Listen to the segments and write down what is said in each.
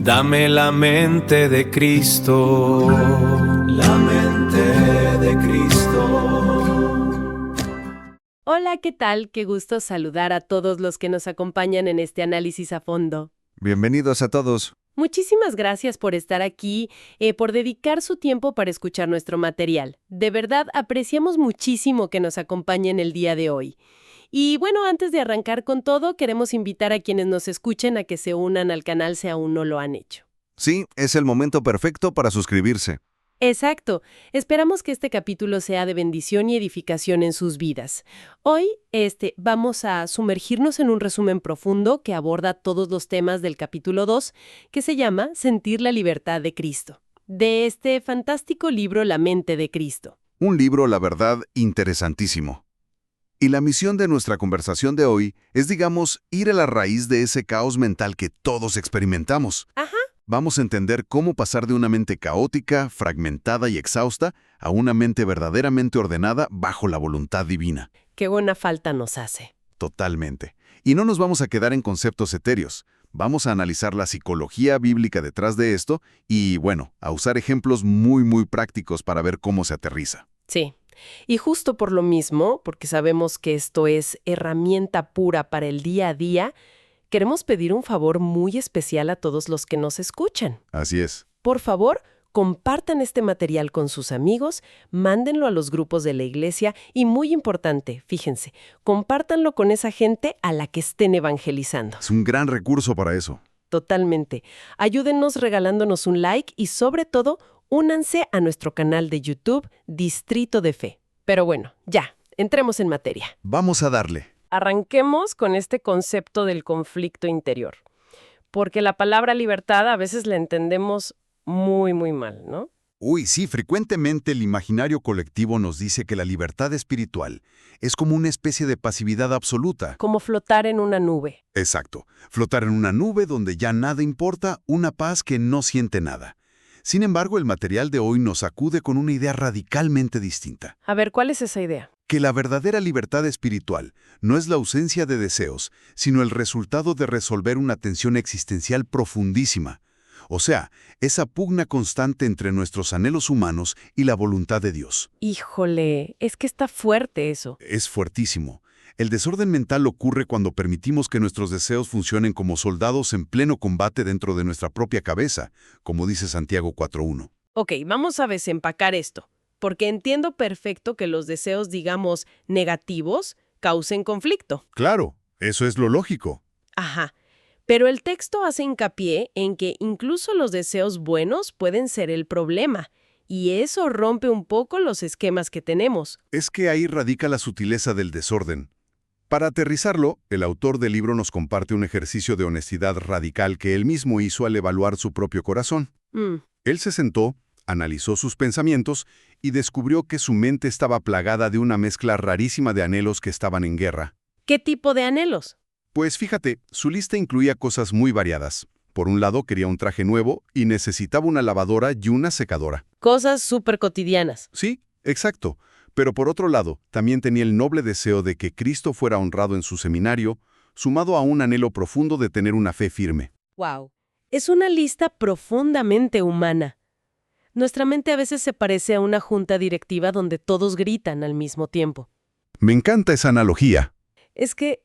Dame la mente de Cristo, la mente de Cristo. Hola, ¿qué tal? Qué gusto saludar a todos los que nos acompañan en este análisis a fondo. Bienvenidos a todos. Muchísimas gracias por estar aquí, por dedicar su tiempo para escuchar nuestro material. De verdad, apreciamos muchísimo que nos acompañen el día de hoy. Y bueno, antes de arrancar con todo, queremos invitar a quienes nos escuchen a que se unan al canal si aún no lo han hecho. Sí, es el momento perfecto para suscribirse. Exacto. Esperamos que este capítulo sea de bendición y edificación en sus vidas. Hoy, vamos a sumergirnos en un resumen profundo que aborda todos los temas del capítulo 2, que se llama Sentir la libertad de Cristo, de este fantástico libro La mente de Cristo. Un libro, la verdad, interesantísimo. Y la misión de nuestra conversación de hoy es, digamos, ir a la raíz de ese caos mental que todos experimentamos. Ajá. Vamos a entender cómo pasar de una mente caótica, fragmentada y exhausta a una mente verdaderamente ordenada bajo la voluntad divina. Qué buena falta nos hace. Totalmente. Y no nos vamos a quedar en conceptos etéreos. Vamos a analizar la psicología bíblica detrás de esto y, bueno, a usar ejemplos muy prácticos para ver cómo se aterriza. Sí. Y justo por lo mismo, porque sabemos que esto es herramienta pura para el día a día, queremos pedir un favor muy especial a todos los que nos escuchan. Así es. Por favor, compartan este material con sus amigos, mándenlo a los grupos de la iglesia y, muy importante, fíjense, compártanlo con esa gente a la que estén evangelizando. Es un gran recurso para eso. Totalmente. Ayúdennos regalándonos un like y, sobre todo, únanse a nuestro canal de YouTube Distrito de Fe. Pero bueno, ya, entremos en materia. Vamos a darle. Arranquemos con este concepto del conflicto interior, porque la palabra libertad a veces la entendemos muy mal, ¿no? Uy, sí, frecuentemente el imaginario colectivo nos dice que la libertad espiritual es como una especie de pasividad absoluta. Como flotar en una nube. Exacto. Flotar en una nube donde ya nada importa, una paz que no siente nada. Sin embargo, el material de hoy nos acude con una idea radicalmente distinta. A ver, ¿cuál es esa idea? Que la verdadera libertad espiritual no es la ausencia de deseos, sino el resultado de resolver una tensión existencial profundísima. O sea, esa pugna constante entre nuestros anhelos humanos y la voluntad de Dios. Híjole, es que está fuerte eso. Es fuertísimo. El desorden mental ocurre cuando permitimos que nuestros deseos funcionen como soldados en pleno combate dentro de nuestra propia cabeza, como dice Santiago 4:1. Ok, vamos a desempacar esto, porque entiendo perfecto que los deseos, digamos, negativos, causen conflicto. Claro, eso es lo lógico. Ajá. Pero el texto hace hincapié en que incluso los deseos buenos pueden ser el problema, y eso rompe un poco los esquemas que tenemos. Es que ahí radica la sutileza del desorden. Para aterrizarlo, el autor del libro nos comparte un ejercicio de honestidad radical que él mismo hizo al evaluar su propio corazón. Él se sentó, analizó sus pensamientos y descubrió que su mente estaba plagada de una mezcla rarísima de anhelos que estaban en guerra. ¿Qué tipo de anhelos? Pues fíjate, su lista incluía cosas muy variadas. Por un lado, quería un traje nuevo y necesitaba una lavadora y una secadora. Cosas súper cotidianas. Sí, exacto. Pero por otro lado, también tenía el noble deseo de que Cristo fuera honrado en su seminario, sumado a un anhelo profundo de tener una fe firme. Wow. Es una lista profundamente humana. Nuestra mente a veces se parece a una junta directiva donde todos gritan al mismo tiempo. Me encanta esa analogía. Es que,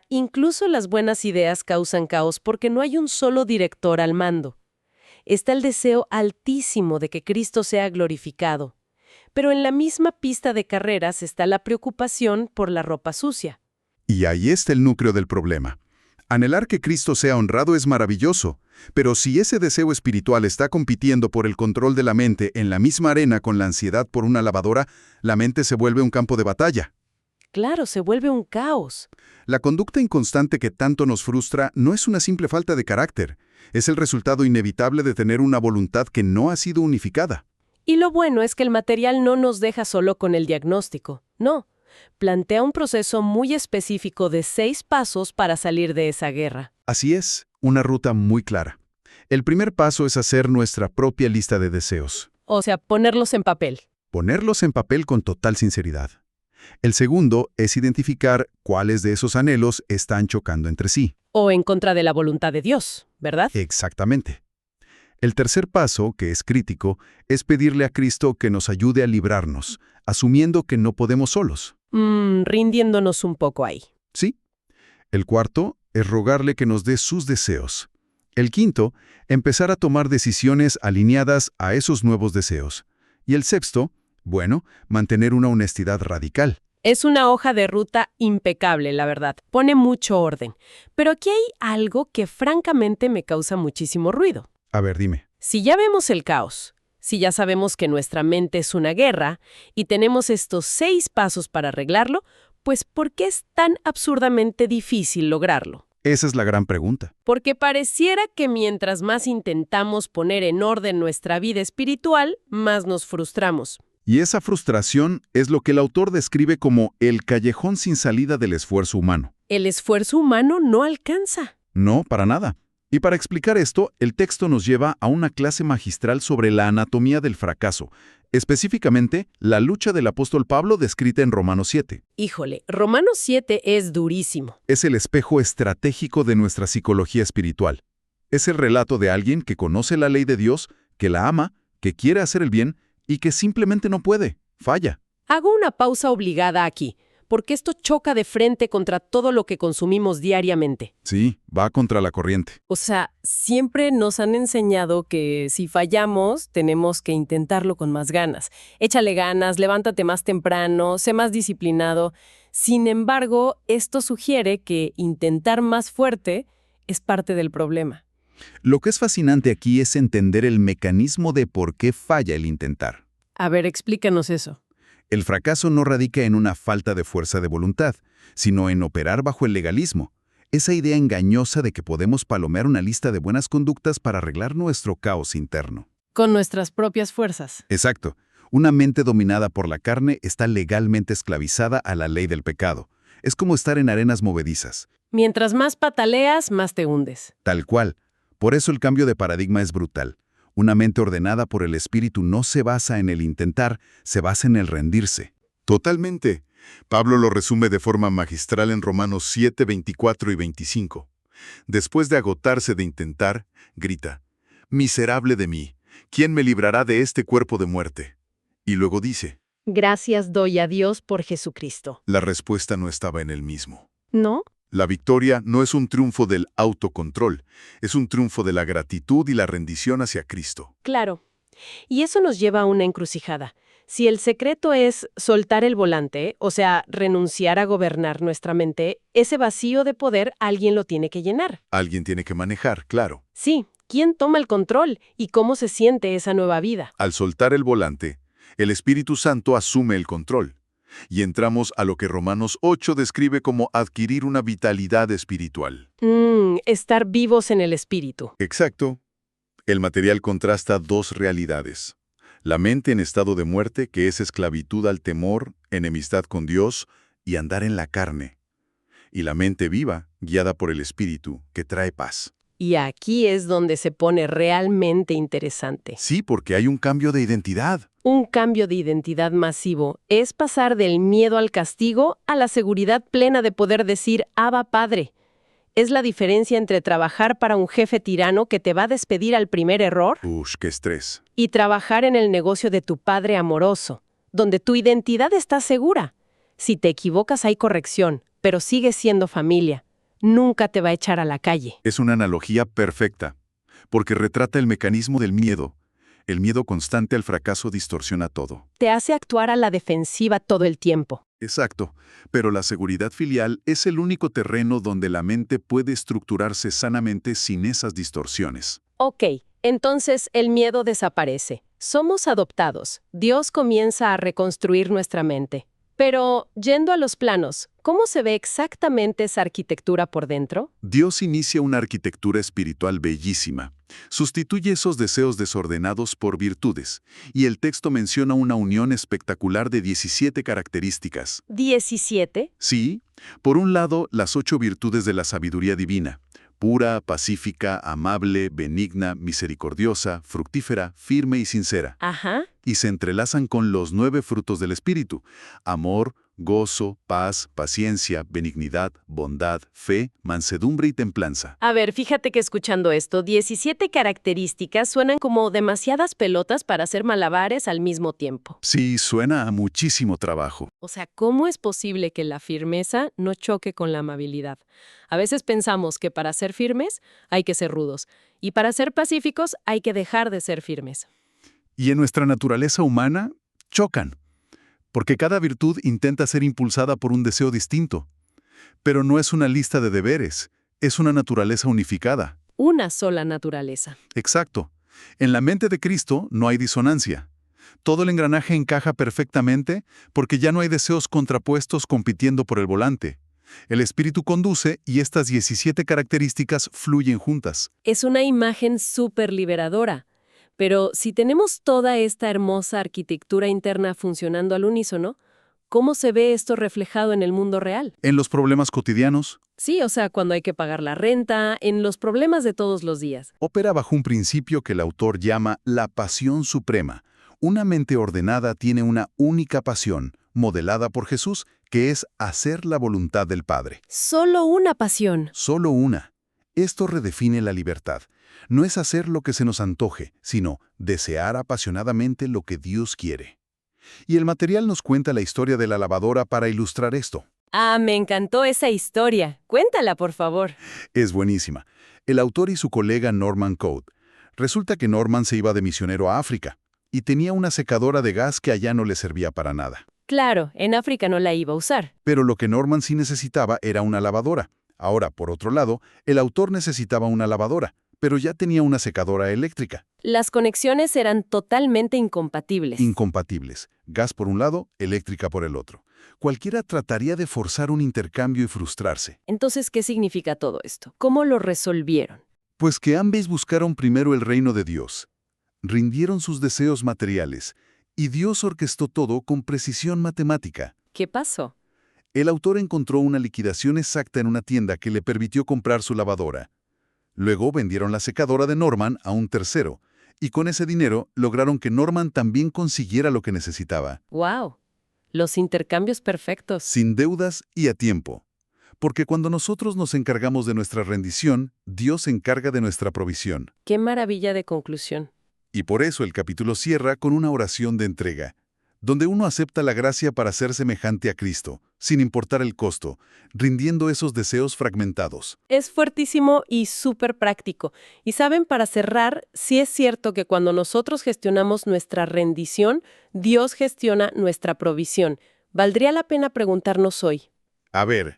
incluso las buenas ideas causan caos porque no hay un solo director al mando. Está el deseo altísimo de que Cristo sea glorificado. Pero en la misma pista de carreras está la preocupación por la ropa sucia. Y ahí está el núcleo del problema. Anhelar que Cristo sea honrado es maravilloso, pero si ese deseo espiritual está compitiendo por el control de la mente en la misma arena con la ansiedad por una lavadora, la mente se vuelve un campo de batalla. Claro, se vuelve un caos. La conducta inconstante que tanto nos frustra no es una simple falta de carácter, es el resultado inevitable de tener una voluntad que no ha sido unificada. Y lo bueno es que el material no nos deja solo con el diagnóstico, no. Plantea un proceso muy específico de 6 pasos para salir de esa guerra. Así es, una ruta muy clara. El primer paso es hacer nuestra propia lista de deseos. O sea, ponerlos en papel. Ponerlos en papel con total sinceridad. El segundo es identificar cuáles de esos anhelos están chocando entre sí. O en contra de la voluntad de Dios, ¿verdad? Exactamente. El tercer paso, que es crítico, es pedirle a Cristo que nos ayude a librarnos, asumiendo que no podemos solos. Rindiéndonos un poco ahí. ¿Sí? El cuarto es rogarle que nos dé sus deseos. El quinto, empezar a tomar decisiones alineadas a esos nuevos deseos. Y el sexto, bueno, mantener una honestidad radical. Es una hoja de ruta impecable, la verdad. Pone mucho orden. Pero aquí hay algo que francamente me causa muchísimo ruido. A ver, dime. Si ya vemos el caos, si ya sabemos que nuestra mente es una guerra y tenemos estos 6 pasos para arreglarlo, pues ¿por qué es tan absurdamente difícil lograrlo? Esa es la gran pregunta. Porque pareciera que mientras más intentamos poner en orden nuestra vida espiritual, más nos frustramos. Y esa frustración es lo que el autor describe como el callejón sin salida del esfuerzo humano. El esfuerzo humano no alcanza. No, para nada. Y para explicar esto, el texto nos lleva a una clase magistral sobre la anatomía del fracaso, específicamente la lucha del apóstol Pablo descrita en Romanos 7. Híjole, Romanos 7 es durísimo. Es el espejo estratégico de nuestra psicología espiritual. Es el relato de alguien que conoce la ley de Dios, que la ama, que quiere hacer el bien y que simplemente no puede, falla. Hago una pausa obligada aquí, porque esto choca de frente contra todo lo que consumimos diariamente. Sí, va contra la corriente. O sea, siempre nos han enseñado que si fallamos, tenemos que intentarlo con más ganas. Échale ganas, levántate más temprano, sé más disciplinado. Sin embargo, esto sugiere que intentar más fuerte es parte del problema. Lo que es fascinante aquí es entender el mecanismo de por qué falla el intentar. A ver, explícanos eso. El fracaso no radica en una falta de fuerza de voluntad, sino en operar bajo el legalismo. Esa idea engañosa de que podemos palomear una lista de buenas conductas para arreglar nuestro caos interno. Con nuestras propias fuerzas. Exacto. Una mente dominada por la carne está legalmente esclavizada a la ley del pecado. Es como estar en arenas movedizas. Mientras más pataleas, más te hundes. Tal cual. Por eso el cambio de paradigma es brutal. Una mente ordenada por el Espíritu no se basa en el intentar, se basa en el rendirse. Totalmente. Pablo lo resume de forma magistral en Romanos 7, 24 y 25. Después de agotarse de intentar, grita, «Miserable de mí, ¿quién me librará de este cuerpo de muerte?» Y luego dice, Gracias doy a Dios por Jesucristo. la respuesta no estaba en él mismo. ¿No? La victoria no es un triunfo del autocontrol, es un triunfo de la gratitud y la rendición hacia Cristo. Claro. Y eso nos lleva a una encrucijada. Si el secreto es soltar el volante, o sea, renunciar a gobernar nuestra mente, ese vacío de poder alguien lo tiene que llenar. Alguien tiene que manejar, claro. Sí, ¿quién toma el control y cómo se siente esa nueva vida? Al soltar el volante, el Espíritu Santo asume el control. Y entramos a lo que Romanos 8 describe como adquirir una vitalidad espiritual. Estar vivos en el espíritu. Exacto. El material contrasta dos realidades. La mente en estado de muerte, que es esclavitud al temor, enemistad con Dios y andar en la carne. Y la mente viva, guiada por el Espíritu, que trae paz. Y aquí es donde se pone realmente interesante. Sí, porque hay un cambio de identidad. Un cambio de identidad masivo es pasar del miedo al castigo a la seguridad plena de poder decir «Abba, Padre». Es la diferencia entre trabajar para un jefe tirano que te va a despedir al primer error ¡Qué estrés! y trabajar en el negocio de tu padre amoroso, donde tu identidad está segura. Si te equivocas hay corrección, pero sigues siendo familia. Nunca te va a echar a la calle. Es una analogía perfecta, porque retrata el mecanismo del miedo. El miedo constante al fracaso distorsiona todo. Te hace actuar a la defensiva todo el tiempo. Exacto, pero la seguridad filial es el único terreno donde la mente puede estructurarse sanamente sin esas distorsiones. Ok, entonces el miedo desaparece. Somos adoptados. Dios comienza a reconstruir nuestra mente. Pero, yendo a los planos, ¿cómo se ve exactamente esa arquitectura por dentro? Dios inicia una arquitectura espiritual bellísima. Sustituye esos deseos desordenados por virtudes, y el texto menciona una unión espectacular de 17 características. ¿17? Sí, por un lado, las 8 virtudes de la sabiduría divina: pura, pacífica, amable, benigna, misericordiosa, fructífera, firme y sincera. Ajá. Y se entrelazan con los 9 frutos del Espíritu: amor, gozo, paz, paciencia, benignidad, bondad, fe, mansedumbre y templanza. A ver, fíjate que escuchando esto, 17 características suenan como demasiadas pelotas para hacer malabares al mismo tiempo. Sí, suena a muchísimo trabajo. O sea, ¿cómo es posible que la firmeza no choque con la amabilidad? A veces pensamos que para ser firmes hay que ser rudos y para ser pacíficos hay que dejar de ser firmes. Y en nuestra naturaleza humana, chocan. Porque cada virtud intenta ser impulsada por un deseo distinto. Pero no es una lista de deberes, es una naturaleza unificada. Una sola naturaleza. Exacto. En la mente de Cristo no hay disonancia. Todo el engranaje encaja perfectamente porque ya no hay deseos contrapuestos compitiendo por el volante. El Espíritu conduce y estas 17 características fluyen juntas. Es una imagen súper liberadora. Pero si tenemos toda esta hermosa arquitectura interna funcionando al unísono, ¿cómo se ve esto reflejado en el mundo real? En los problemas cotidianos, Sí, o sea, cuando hay que pagar la renta, en los problemas de todos los días. opera bajo un principio que el autor llama la pasión suprema. Una mente ordenada tiene una única pasión, modelada por Jesús, que es hacer la voluntad del Padre. Solo una pasión. Solo una. Esto redefine la libertad. No es hacer lo que se nos antoje, sino desear apasionadamente lo que Dios quiere. Y el material nos cuenta la historia de la lavadora para ilustrar esto. Ah, me encantó esa historia. Cuéntala, por favor. Es buenísima. El autor y su colega Norman Coate. Resulta que Norman se iba de misionero a África y tenía una secadora de gas que allá no le servía para nada. Claro, en África no la iba a usar. Pero lo que Norman sí necesitaba era una lavadora. Ahora, por otro lado, el autor necesitaba una lavadora, pero ya tenía una secadora eléctrica. Las conexiones eran totalmente incompatibles. Incompatibles. Gas por un lado, eléctrica por el otro. Cualquiera trataría de forzar un intercambio y frustrarse. Entonces, ¿qué significa todo esto? ¿Cómo lo resolvieron? Pues que ambos buscaron primero el reino de Dios. Rindieron sus deseos materiales, y Dios orquestó todo con precisión matemática. ¿Qué pasó? El autor encontró una liquidación exacta en una tienda que le permitió comprar su lavadora. Luego vendieron la secadora de Norman a un tercero, y con ese dinero lograron que Norman también consiguiera lo que necesitaba. ¡Wow! Los intercambios perfectos. Sin deudas y a tiempo. Porque cuando nosotros nos encargamos de nuestra rendición, Dios se encarga de nuestra provisión. ¡Qué maravilla de conclusión! Y por eso el capítulo cierra con una oración de entrega, donde uno acepta la gracia para ser semejante a Cristo, sin importar el costo, rindiendo esos deseos fragmentados. Es fuertísimo y súper práctico. Y saben, para cerrar, sí es cierto que cuando nosotros gestionamos nuestra rendición, Dios gestiona nuestra provisión. Valdría la pena preguntarnos hoy, A ver,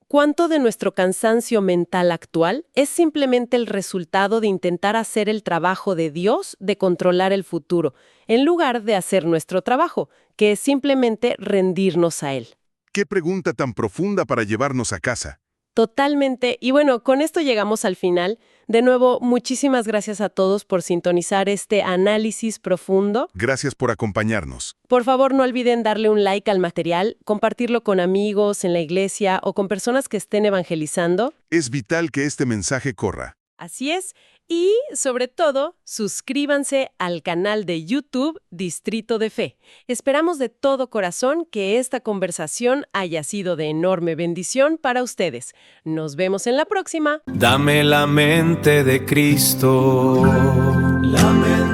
¿cuánto de nuestro cansancio mental actual es simplemente el resultado de intentar hacer el trabajo de Dios de controlar el futuro, en lugar de hacer nuestro trabajo, que es simplemente rendirnos a Él? ¿qué pregunta tan profunda para llevarnos a casa? Totalmente. Y bueno, con esto llegamos al final. De nuevo, muchísimas gracias a todos por sintonizar este análisis profundo. Gracias por acompañarnos. Por favor, no olviden darle un like al material, compartirlo con amigos, en la iglesia o con personas que estén evangelizando. Es vital que este mensaje corra. Así es. Y, sobre todo, suscríbanse al canal de YouTube Distrito de Fe. Esperamos de todo corazón que esta conversación haya sido de enorme bendición para ustedes. Nos vemos en la próxima. Dame la mente de Cristo. La mente